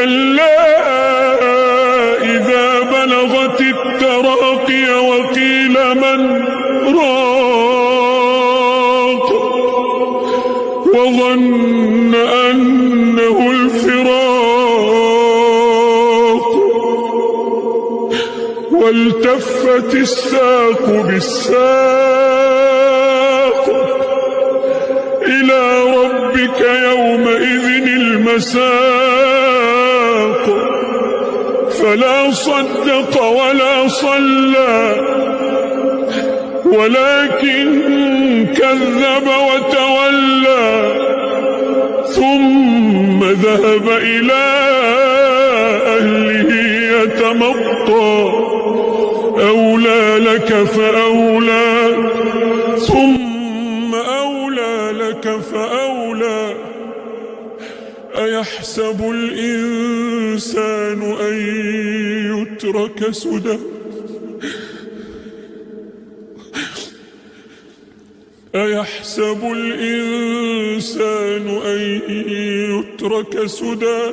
كلا إذا بلغت التراقي وقيل من راق وظن أنه الفراق والتفت الساق بالساق إلى ربك يومئذ المساق فلا صدق ولا صلى ولكن كذب وتولى ثم ذهب إلى أهله يتمطى أولى لك فأولى ثم أولى لك فأولى أيحسب الإنسان أن يترك سدى أيحسب الإنسان أن يترك سدى